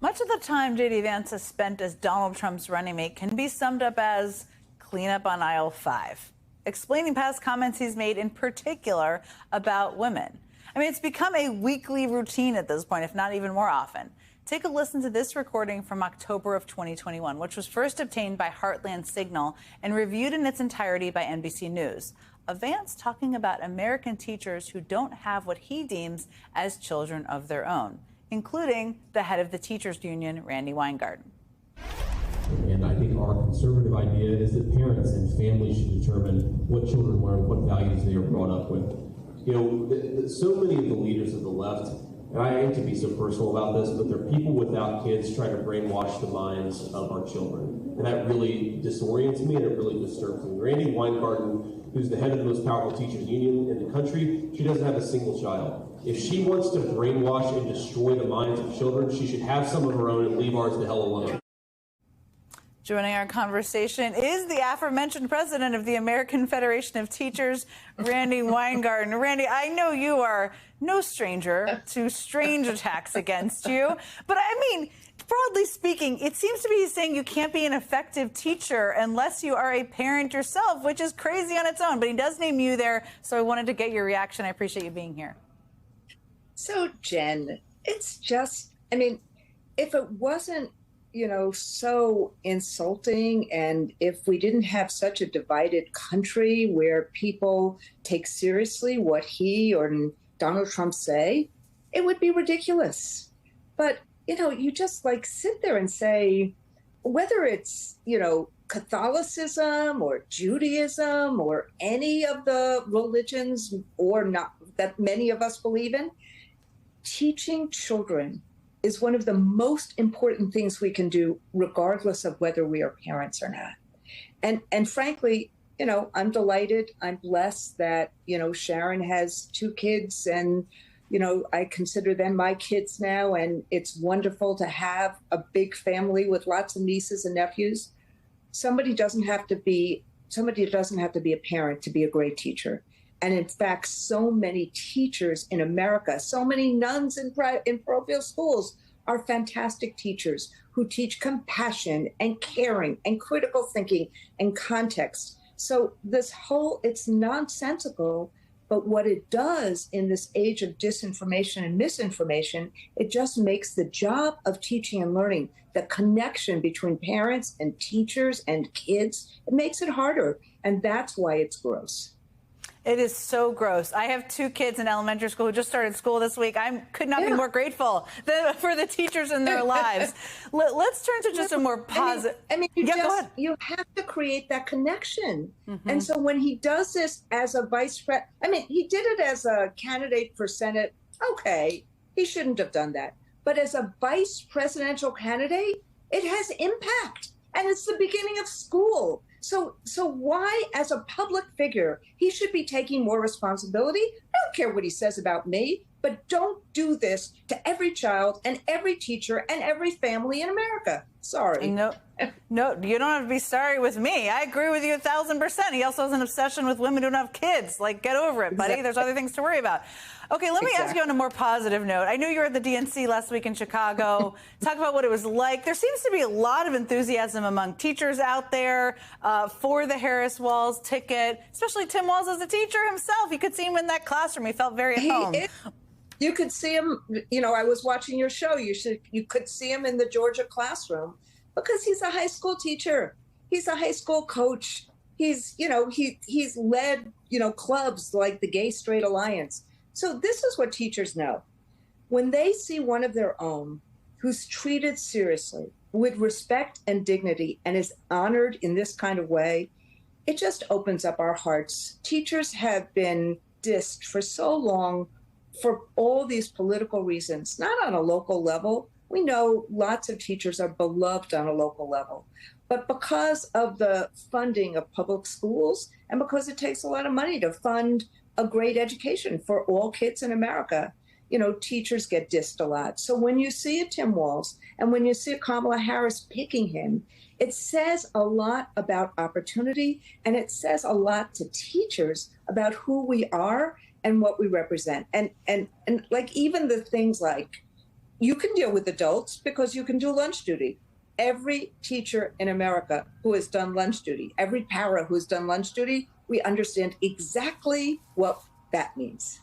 Much of the time J.D. Vance has spent as Donald Trump's running mate can be summed up as cleanup on aisle 5, explaining past comments he's made in particular about women. I mean, it's become a weekly routine at this point, if not even more often. Take a listen to this recording from October of 2021, which was first obtained by Heartland Signal and reviewed in its entirety by NBC News. Of Vance talking about American teachers who don't have what he deems as children of their own, including the head of the teachers union, Randi Weingarten. And I think our conservative idea is that parents and families should determine what children learn, what values they are brought up with. You know, so many of the leaders of the left, and I hate to be so personal about this, but they're people without kids trying to brainwash the minds of our children. And that really disorients me and it really disturbs me. Randi Weingarten, who's the head of the most powerful teachers union in the country, she doesn't have a single child. If she wants to brainwash and destroy the minds of children, she should have some of her own and leave ours the hell alone. Joining our conversation is the aforementioned president of the American Federation of Teachers, Randi Weingarten. Randi, I know you are no stranger to strange attacks against you, but I mean, broadly speaking, it seems to be saying you can't be an effective teacher unless you are a parent yourself, which is crazy on its own. But he does name you there, so I wanted to get your reaction. I appreciate you being here. So, Jen, it's just, I mean, if it wasn't, so insulting, and if we didn't have such a divided country where people take seriously what he or Donald Trump say, it would be ridiculous. But, you just sit there and say, whether it's, Catholicism or Judaism or any of the religions or not that many of us believe in, teaching children is one of the most important things we can do, regardless of whether we are parents or not. And frankly, I'm delighted. I'm blessed that, Sharon has 2 kids and, I consider them my kids now. And it's wonderful to have a big family with lots of nieces and nephews. Somebody doesn't have to be a parent to be a great teacher. And in fact, so many teachers in America, so many nuns in parochial schools are fantastic teachers who teach compassion and caring and critical thinking and context. So it's nonsensical, but what it does in this age of disinformation and misinformation, it just makes the job of teaching and learning, the connection between parents and teachers and kids, it makes it harder. And that's why it's gross. It is so gross. I have 2 kids in elementary school who just started school this week. I could not be more grateful for the teachers in their lives. Let's turn to just a more positive. You have to create that connection. Mm-hmm. And so when he does this as a vice president, he did it as a candidate for Senate. Okay, he shouldn't have done that. But as a vice presidential candidate, it has impact. And it's the beginning of school. So why, as a public figure, he should be taking more responsibility? I don't care what he says about me, but don't do this to every child and every teacher and every family in America. Sorry. No, you don't have to be sorry with me. I agree with you 1,000%. He also has an obsession with women who don't have kids. Get over it, buddy. Exactly. There's other things to worry about. Okay, let me ask you on a more positive note. I knew you were at the DNC last week in Chicago. Talk about what it was like. There seems to be a lot of enthusiasm among teachers out there for the Harris Walz ticket, especially Tim Walz as a teacher himself. You could see him in that classroom. He felt very at home. You could see him, I was watching your show. You could see him in the Georgia classroom because he's a high school teacher. He's a high school coach. He's led, clubs like the Gay Straight Alliance. So this is what teachers know. When they see one of their own who's treated seriously with respect and dignity and is honored in this kind of way, it just opens up our hearts. Teachers have been dissed for so long for all these political reasons, not on a local level. We know lots of teachers are beloved on a local level, but because of the funding of public schools and because it takes a lot of money to fund a great education for all kids in America, teachers get dissed a lot. So when you see a Tim Walz and when you see a Kamala Harris picking him, it says a lot about opportunity, and it says a lot to teachers about who we are and what we represent. And even the things like you can deal with adults because you can do lunch duty. Every teacher in America who has done lunch duty, every para who has done lunch duty, we understand exactly what that means.